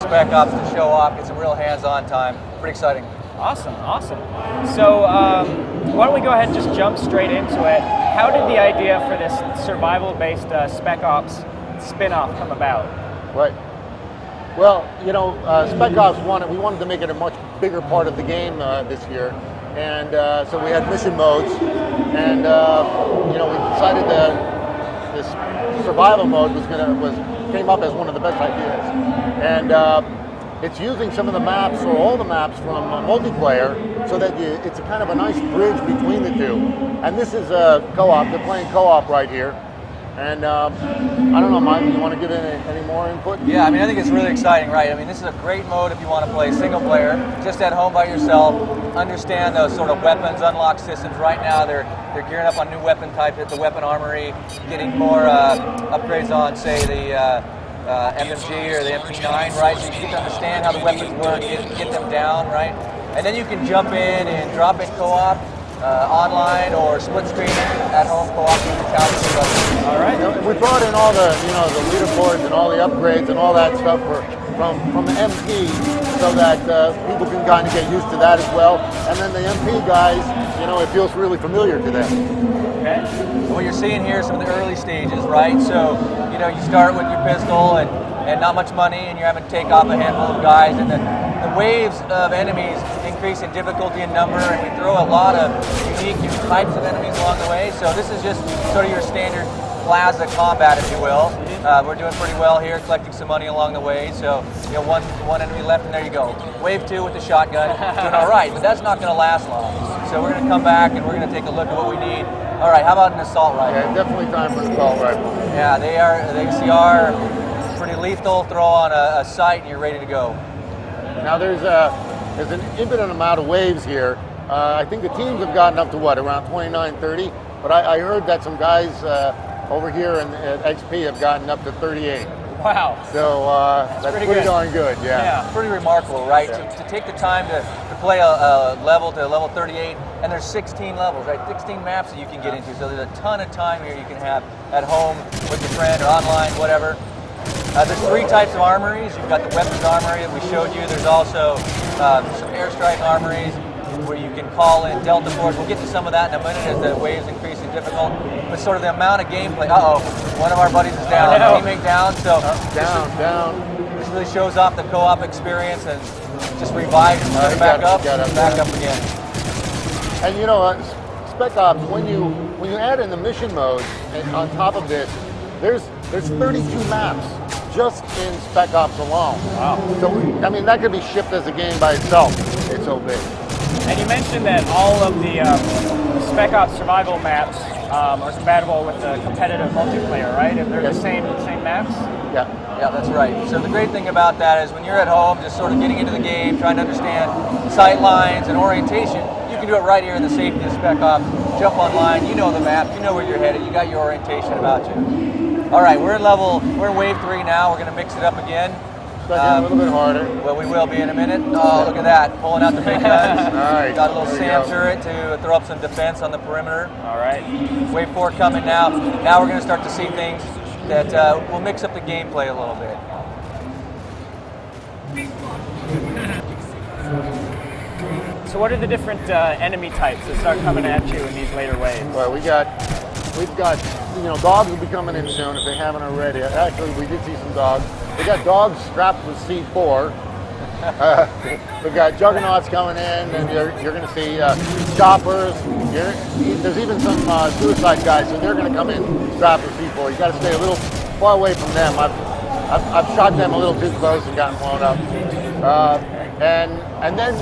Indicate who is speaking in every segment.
Speaker 1: Spec Ops to show off, get some real hands-on time. Pretty exciting.
Speaker 2: Awesome, awesome. So why don't we go ahead and just jump straight into it. How did the idea for this survival-based Spec Ops spin-off come about?
Speaker 3: Right. Well, you know, Spec Ops we wanted to make it a much bigger part of the game this year. And so we had mission modes, and you know, we decided that this survival mode came up as one of the best ideas. And it's using some of the maps, or all the maps from multiplayer, so that it's a kind of a nice bridge between the two. And this is co-op. They're playing co-op right here. And I don't know, Mike, you want to give any more input?
Speaker 1: Yeah, I mean, I think it's really exciting, right? I mean, this is a great mode if you want to play single player, just at home by yourself, understand those sort of weapons, unlock systems. Right now, they're gearing up on new weapon types at the weapon armory, getting more upgrades on, say, the MMG or the MP9, right? So you get to understand how the weapons work, get them down, right? And then you can jump in and drop in co-op, online or split screen at home co-op with the couch.
Speaker 3: All right. We brought in all the the leaderboards and all the upgrades and all that stuff from the MP, so that people can kind of get used to that as well. And then the MP guys, you know, it feels really familiar to them.
Speaker 1: Okay. What you're seeing here is some of the early stages, right? So, you know, you start with your pistol and not much money, and you're having to take off a handful of guys, and then the waves of enemies increase in difficulty and number, and we throw a lot of unique new types of enemies along the way. So this is just sort of your standard plaza combat, if you will. We're doing pretty well here, collecting some money along the way. So, you know, one enemy left, and there you go. Wave 2 with the shotgun, doing all right, but that's not going to last long. So we're going to come back and we're going to take a look at what we need. All right, how about an assault rifle?
Speaker 3: Yeah, definitely time for an assault rifle.
Speaker 1: Yeah, the ACR, pretty lethal. Throw on a sight and you're ready to go.
Speaker 3: Now there's an infinite amount of waves here. I think the teams have gotten up to what, around 29, 30? But I heard that some guys over here at XP have gotten up to 38.
Speaker 2: Wow.
Speaker 3: So that's pretty darn good, yeah.
Speaker 1: Pretty remarkable, right? Yeah. To take the time to play a level to level 38, and there's 16 levels, right? 16 maps that you can get into, so there's a ton of time here you can have at home with your friend or online, whatever. There's 3 types of armories. You've got the weapons armory that we showed you. There's also some airstrike armories where you can call in Delta Force. We'll get to some of that in a minute as the waves increase in difficult. But sort of the amount of gameplay. One of our buddies is down. Teammate down. So
Speaker 3: down.
Speaker 1: This really shows off the co-op experience and just revives and back up again.
Speaker 3: And you know, Spec Ops, when you add in the mission mode, and on top of this, there's 32 maps just in Spec Ops alone.
Speaker 2: Wow.
Speaker 3: So I mean, that could be shipped as a game by itself. It's so big.
Speaker 2: And you mentioned that all of the Spec Ops survival maps are compatible with the competitive multiplayer, right? If they're the same maps?
Speaker 1: Yeah, that's right. So the great thing about that is when you're at home, just sort of getting into the game, trying to understand sight lines and orientation, you can do it right here in the safety of Spec Ops. Jump online, you know the map, you know where you're headed, you got your orientation about you. All right, we're in wave 3 now. We're going to mix it up again.
Speaker 3: A little bit harder.
Speaker 1: Well, we will be in a minute. Oh, look at that. Pulling out the big guns.
Speaker 3: Nice.
Speaker 1: Got a little SAM turret to throw up some defense on the perimeter.
Speaker 2: All right.
Speaker 1: Wave 4 coming now. Now we're going to start to see things that will mix up the gameplay a little bit.
Speaker 2: So what are the different enemy types that start coming at you in these later waves?
Speaker 3: Well, we've got dogs will be coming in soon if they haven't already. Actually, we did see some dogs. We got dogs strapped with C4. We've got Juggernauts coming in, and you're going to see choppers. There's even some suicide guys, so they're going to come in strapped with C4. You got to stay a little far away from them. I've shot them a little too close and gotten blown up. And then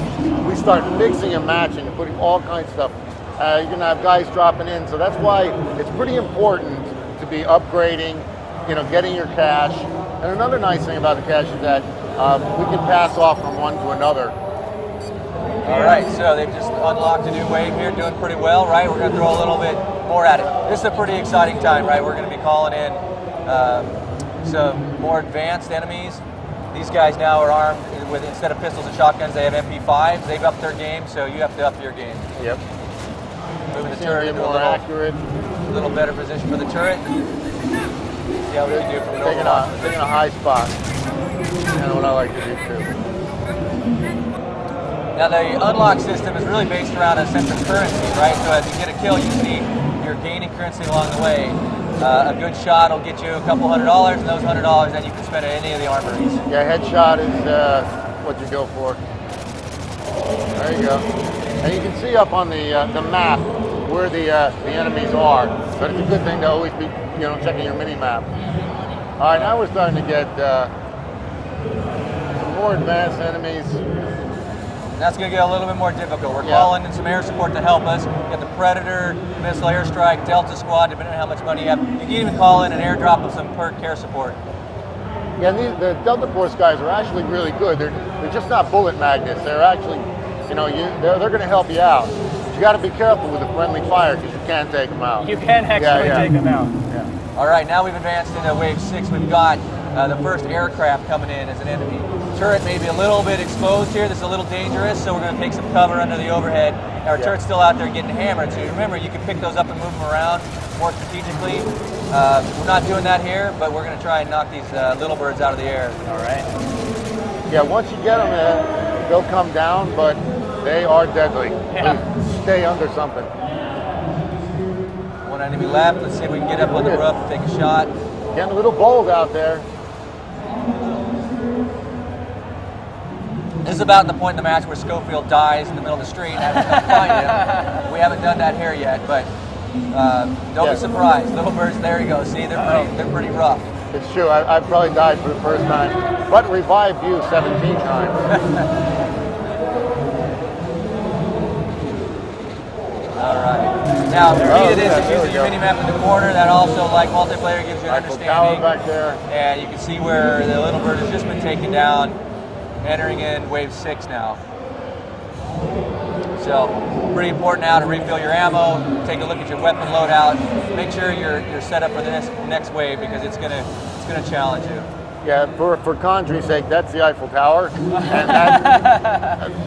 Speaker 3: we start mixing and matching and putting all kinds of stuff. You're going to have guys dropping in, so that's why it's pretty important to be upgrading, getting your cash. And another nice thing about the cash is that we can pass off from one to another.
Speaker 1: All right, so they've just unlocked a new wave here, doing pretty well, right? We're going to throw a little bit more at it. This is a pretty exciting time, right? We're going to be calling in some more advanced enemies. These guys now are armed with, instead of pistols and shotguns, they have MP5s. They've upped their game, so you have to up your game.
Speaker 3: Yep.
Speaker 1: Moving the turret into a little better position for the turret. See how we can do from an
Speaker 3: taking a high spot. kind of what I like to do too.
Speaker 1: Now the unlock system is really based around a sense of currency, right? So as you get a kill, you see you're gaining currency along the way. A good shot will get you a couple $100, and those $100 then you can spend at any of the armories.
Speaker 3: Yeah, headshot is what you go for. There you go. And you can see up on the map where the enemies are. But it's a good thing to always be, checking your mini map. All right, now we're starting to get some more advanced enemies.
Speaker 1: That's going to get a little bit more difficult. We're calling in some air support to help us. You got the Predator, Missile Airstrike, Delta Squad, depending on how much money you have. You can even call in an airdrop of some perk air support.
Speaker 3: Yeah, the Delta Force guys are actually really good. They're just not bullet magnets. They're actually, they're going to help you out. But you got to be careful with the friendly fire because you can take them out.
Speaker 2: You can actually take them out.
Speaker 3: Yeah.
Speaker 1: All right, now we've advanced into Wave 6. We've got the first aircraft coming in as an enemy. Turret may be a little bit exposed here. This is a little dangerous, so we're going to take some cover under the overhead. Our turret's still out there getting hammered, so remember, you can pick those up and move them around more strategically. We're not doing that here, but we're going to try and knock these little birds out of the air.
Speaker 2: All right.
Speaker 3: Yeah, once you get them in, they'll come down, but they are deadly.
Speaker 2: Yeah.
Speaker 3: Please stay under something.
Speaker 1: One enemy left. Let's see if we can get up on the roof and take a shot.
Speaker 3: Getting a little bold out there.
Speaker 1: This is about the point in the match where Schofield dies in the middle of the street and having to come find him. We haven't done that here yet, but don't be surprised. Little birds, there you go. See, they're pretty rough.
Speaker 3: It's true. I've probably died for the first time, but revived you 17 times.
Speaker 1: All right. Now, the key to this is using your mini-map in the corner. That also, like multiplayer, gives you an understanding.
Speaker 3: Back there.
Speaker 1: And you can see where the little bird has just been taken down, entering in Wave 6 now. So, pretty important now to refill your ammo, take a look at your weapon loadout, make sure you're set up for the next wave because it's gonna challenge you.
Speaker 3: Yeah, for Condry's sake, that's the Eiffel Tower, and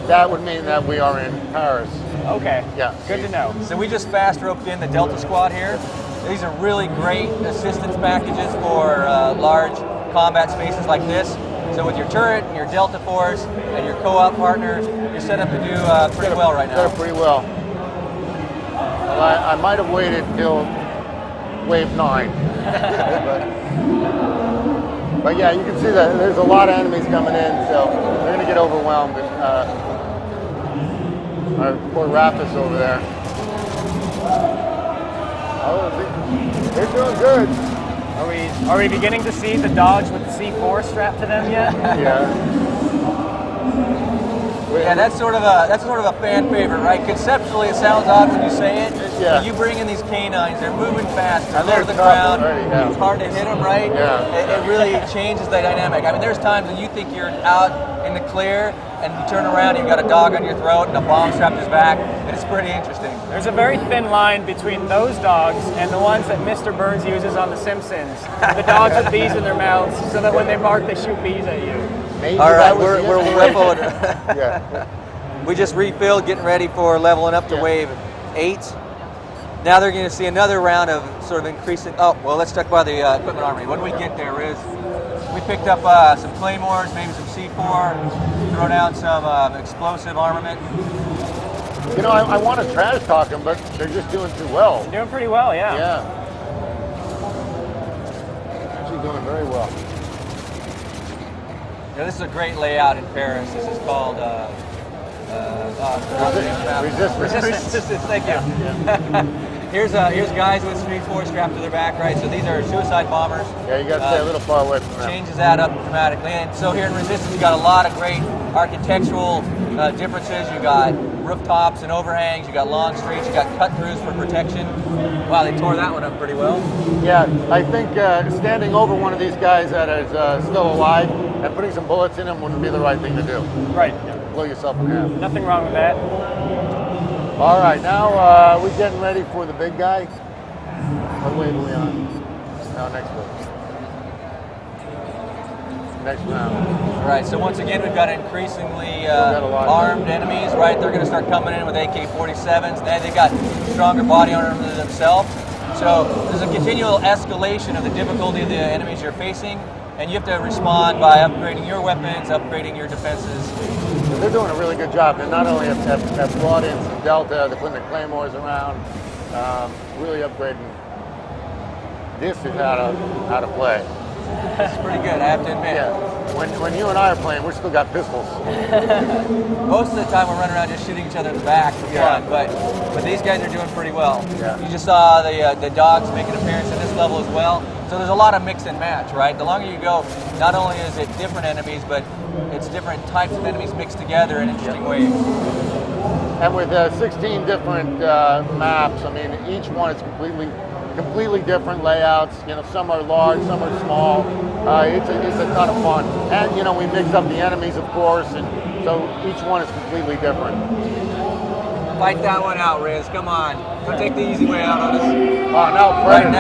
Speaker 3: that would mean that we are in Paris.
Speaker 2: Okay.
Speaker 3: Yeah.
Speaker 2: Good to know.
Speaker 1: So we just fast roped in the Delta Squad here. These are really great assistance packages for large combat spaces like this. So with your turret, your Delta Force, and your co-op partners, you're set up to do pretty well right now.
Speaker 3: Set up pretty well. Well, I might have waited till Wave 9. But yeah, you can see that there's a lot of enemies coming in, so they're going to get overwhelmed. Our poor Raptus over there. Oh, they're doing good.
Speaker 2: Are we beginning to see the dogs with the C4 strapped to them yet?
Speaker 3: Yeah.
Speaker 1: Yeah, that's sort of a fan favorite, right? Conceptually, it sounds odd when you say it.
Speaker 3: Yeah.
Speaker 1: But you bring in these canines; they're moving fast, they're
Speaker 3: And
Speaker 1: low
Speaker 3: they're
Speaker 1: to the
Speaker 3: tough
Speaker 1: ground.
Speaker 3: already, yeah.
Speaker 1: It's hard to hit them, right?
Speaker 3: Yeah.
Speaker 1: It really changes the dynamic. I mean, there's times when you think you're out in the clear, and you turn around, and you've got a dog on your throat and a bomb strapped to his back. It's pretty interesting.
Speaker 2: There's a very thin line between those dogs and the ones that Mr. Burns uses on The Simpsons. The dogs with bees in their mouths, so that when they bark, they shoot bees at you.
Speaker 3: Maybe
Speaker 1: All right,
Speaker 3: that was
Speaker 1: we're
Speaker 3: the
Speaker 1: leveled.
Speaker 3: Yeah.
Speaker 1: We just refilled, getting ready for leveling up to Wave 8. Now they're going to see another round of sort of increasing. Oh, well, let's talk about the equipment armory. What do we get there, Riz? We picked up some claymores, maybe some C4, throw down some explosive armament.
Speaker 3: You know, I want to trash talk them, but they're just doing too well.
Speaker 2: They're doing pretty well, yeah.
Speaker 3: Yeah. Actually doing very well.
Speaker 1: Now, this is a great layout in Paris. This is called Resistance. Thank you.
Speaker 3: Yeah.
Speaker 1: Here's guys with Street 4 strapped to their back, right? So these are suicide bombers.
Speaker 3: Yeah, you got to stay a little far away from them.
Speaker 1: Changes that up dramatically. And so here in Resistance, you got a lot of great architectural differences. You got rooftops and overhangs. You got long streets. You got cut-throughs for protection. Wow, they tore that one up pretty well.
Speaker 3: Yeah, I think standing over one of these guys that is still alive and putting some bullets in him wouldn't be the right thing to do.
Speaker 2: Right.
Speaker 3: Blow yourself in half.
Speaker 2: Nothing wrong with that.
Speaker 3: All right, now we're getting ready for the big guy. What wave are we on? No, next wave. Next round.
Speaker 1: All right, so once again, we've got increasingly armed enemies, right? They're going to start coming in with AK-47s. Now they've got stronger body armor than themselves. So there's a continual escalation of the difficulty of the enemies you're facing. and you have to respond by upgrading your weapons, upgrading your defenses.
Speaker 3: They're doing a really good job. They not only have brought in some Delta, they're putting the Claymores around, really upgrading. This is how to play.
Speaker 1: It's pretty good, I have to admit.
Speaker 3: Yeah. When you and I are playing, we're still got pistols.
Speaker 1: Most of the time we're running around just shooting each other in the back for fun, but these guys are doing pretty well.
Speaker 3: Yeah.
Speaker 1: You just saw the dogs make an appearance in this level as well. So there's a lot of mix and match, right? The longer you go, not only is it different enemies, but it's different types of enemies mixed together in interesting ways.
Speaker 3: And with 16 different maps, I mean, each one is completely different layouts. You know, some are large, some are small. It's a ton of fun. And you know, we mix up the enemies, of course, and so each one is completely different.
Speaker 1: Fight that one out, Riz. Come on. Don't take the easy way out on us.
Speaker 3: Oh no, Predator.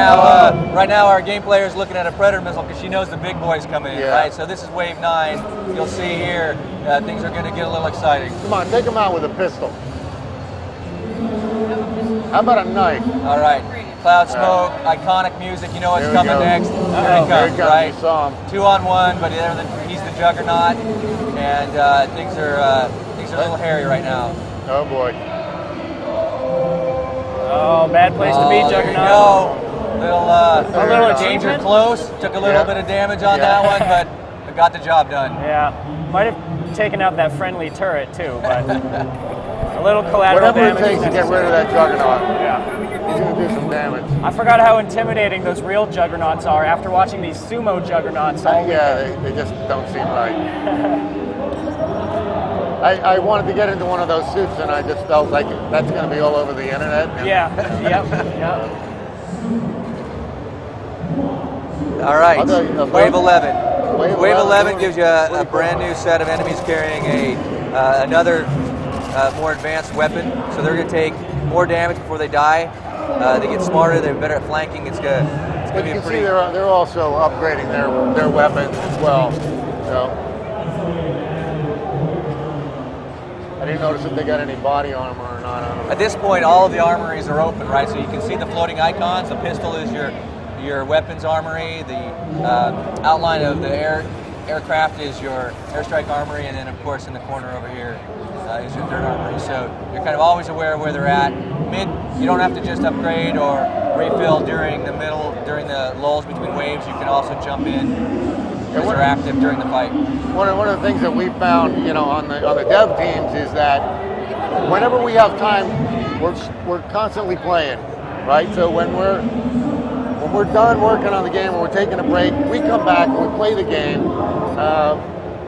Speaker 1: Right now, our game player is looking at a Predator missile because she knows the big boy's coming in, right? So this is wave 9. You'll see here, things are going to get a little exciting.
Speaker 3: Come on, take him out with a pistol. How about a knife?
Speaker 1: All right. Cloud smoke, iconic music. You know what's coming next. Here he comes, right?
Speaker 3: You saw him.
Speaker 1: 2-on-1, but he's the Juggernaut, and things are a little hairy right now.
Speaker 3: Oh boy.
Speaker 2: Oh, bad place to be, Juggernaut.
Speaker 1: There you go. A little danger
Speaker 2: achievement?
Speaker 1: close. Took a little bit of damage on that one, but got the job done.
Speaker 2: Yeah, might have taken out that friendly turret too, but a little collateral damage.
Speaker 3: Whatever it takes to get rid of that Juggernaut.
Speaker 2: Yeah.
Speaker 3: He's going to do some damage.
Speaker 2: I forgot how intimidating those real Juggernauts are after watching these sumo Juggernauts.
Speaker 3: Yeah, they just don't seem right. I wanted to get into one of those suits, and I just felt like that's going to be all over the internet.
Speaker 2: Yeah, yep.
Speaker 1: All right, wave 11. Wave 11 gives you a
Speaker 3: cool.
Speaker 1: brand new set of enemies carrying another more advanced weapon. So they're going to take more damage before they die. They get smarter. They're better at flanking. It's going to be
Speaker 3: you
Speaker 1: a
Speaker 3: can
Speaker 1: pretty.
Speaker 3: see they're also upgrading their weapons as well. So I didn't notice if they got any body armor or not on them.
Speaker 1: At this point, all of the armories are open, right? So you can see the floating icons. The pistol is your weapons armory. The outline of the aircraft is your airstrike armory, and then of course in the corner over here is your dirt armory. So you're kind of always aware of where they're at. You don't have to just upgrade or refill during the lulls between waves. You can also jump in as they're active during the fight.
Speaker 3: One of the things that we found, you know, on the dev teams is that whenever we have time, we're constantly playing, right? So when we're done working on the game or we're taking a break, we come back and we play the game.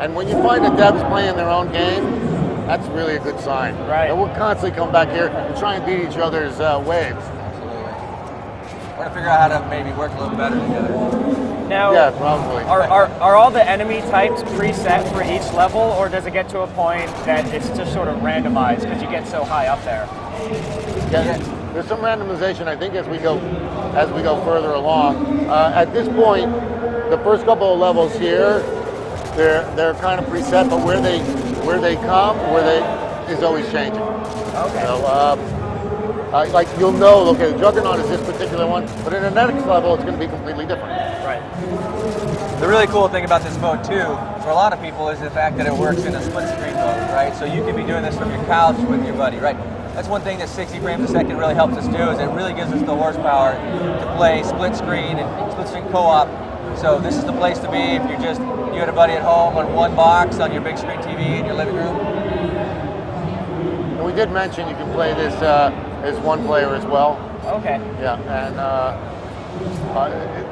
Speaker 3: And when you find the devs playing their own game, that's really a good sign.
Speaker 2: Right.
Speaker 3: And we'll constantly come back here and try and beat each other's waves.
Speaker 1: Absolutely. We're gonna figure out how to maybe work a little better together.
Speaker 2: Now,
Speaker 3: Yeah, probably.
Speaker 2: are all the enemy types preset for each level, or does it get to a point that it's just sort of randomized because you get so high up there?
Speaker 3: Yeah, there's some randomization, I think, as we go further along. At this point, the first couple of levels here, they're kind of preset, but where they come, is always changing.
Speaker 2: Okay.
Speaker 3: So, like you'll know, okay, the Juggernaut is this particular one, but in the next level, it's going to be completely different.
Speaker 2: Right.
Speaker 1: The really cool thing about this mode too, for a lot of people, is the fact that it works in a split screen mode, right? So you can be doing this from your couch with your buddy, right? That's one thing that 60 frames a second really helps us do, is it really gives us the horsepower to play split screen and split screen co-op. So this is the place to be if you had a buddy at home on one box on your big screen TV in your living room.
Speaker 3: And we did mention you can play this as one player as well.
Speaker 2: Okay.
Speaker 3: Yeah, and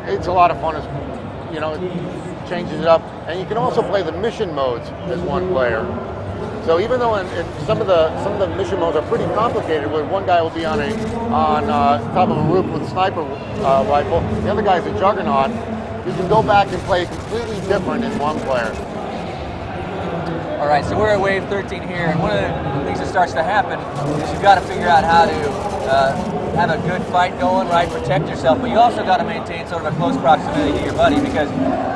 Speaker 3: it's a lot of fun. You know, it changes it up, and you can also play the mission modes as one player. So even though in some of the mission modes are pretty complicated, where one guy will be on top of a roof with a sniper rifle, the other guy's a Juggernaut, you can go back and play completely different in one player.
Speaker 1: All right, so we're at wave 13 here, and one of the things that starts to happen is you've got to figure out how to have a good fight going, right, protect yourself, but you also got to maintain sort of a close proximity to your buddy, because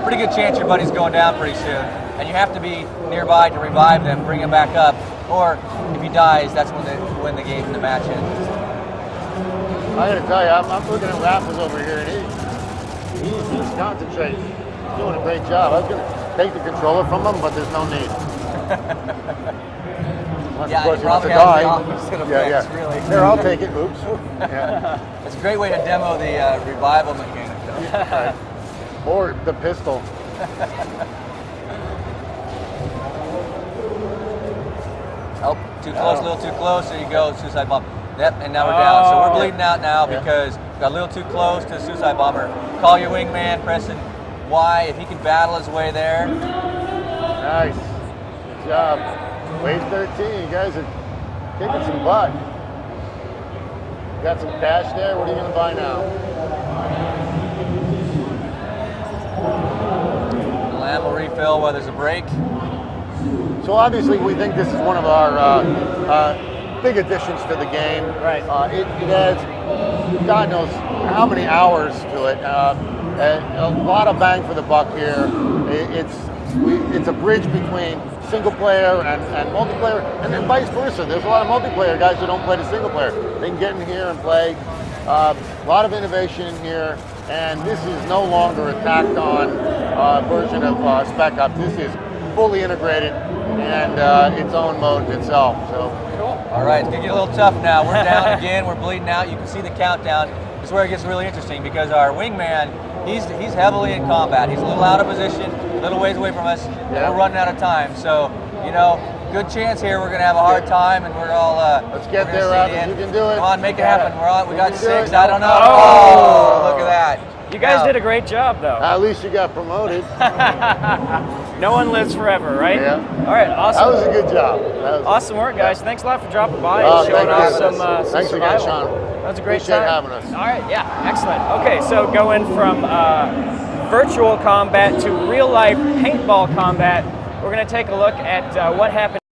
Speaker 1: pretty good chance your buddy's going down pretty soon, and you have to be nearby to revive them, bring them back up, or if he dies, that's when the game and the match ends.
Speaker 3: I got to tell you, I'm looking at Raffles over here, and he's concentrating. doing a great job. I was going to take the controller from him, but there's no need. Unless,
Speaker 1: Yeah,
Speaker 3: of course,
Speaker 1: it
Speaker 3: he wants to
Speaker 1: probably has
Speaker 3: die.
Speaker 1: the opposite effects, really.
Speaker 3: Here, I'll take it. Oops. Yeah.
Speaker 1: It's a great way to demo the revival mechanic, though.
Speaker 3: Right. Or the pistol.
Speaker 1: Oh, too close, a little too close. There you go, suicide bomb. Yep, and now we're down. So we're bleeding out now because got a little too close to the suicide bomber. Call your wingman, pressing Y if he can battle his way there.
Speaker 3: Nice. Good job. Wave 13, you guys are kicking some butt. Got some cash there. What are you going to buy now?
Speaker 1: Lamb will refill while there's a break.
Speaker 3: So obviously we think this is one of our big additions to the game.
Speaker 2: Right.
Speaker 3: It has, God knows how many hours to it. And a lot of bang for the buck here. It's a bridge between single player and multiplayer, and then vice versa. There's a lot of multiplayer guys who don't play the single player. They can get in here and play. A lot of innovation in here, and this is no longer a tacked on version of Spec Ops. This is fully integrated and its own mode itself. So
Speaker 2: Cool.
Speaker 1: All right, it's gonna get a little tough now. We're down again, we're bleeding out. You can see the countdown. This is where it gets really interesting because our wingman, he's heavily in combat. He's a little out of position, a little ways away from us, and we're running out of time. So, you know, good chance here. We're gonna have a hard time, and we're all.
Speaker 3: Let's get there, Robbins. You can do it.
Speaker 1: Come on, make it happen. We're on. We got
Speaker 3: can do
Speaker 1: 6.
Speaker 3: it.
Speaker 1: I don't know.
Speaker 2: Oh.
Speaker 1: Look at that.
Speaker 2: You guys
Speaker 1: Now,
Speaker 2: did a great job, though.
Speaker 3: At least you got promoted.
Speaker 2: No one lives forever, right?
Speaker 3: Yeah.
Speaker 2: All right, awesome.
Speaker 3: That was a good job. That was
Speaker 2: Awesome work, guys. Thanks a lot for dropping by
Speaker 3: Oh,
Speaker 2: and showing
Speaker 3: thank
Speaker 2: off
Speaker 3: you.
Speaker 2: some
Speaker 3: Thanks again,
Speaker 2: survival.
Speaker 3: Sean.
Speaker 2: That was a great
Speaker 3: Appreciate
Speaker 2: time.
Speaker 3: having us.
Speaker 2: All right, yeah, excellent. Okay, so going from virtual combat to real life paintball combat, we're going to take a look at what happened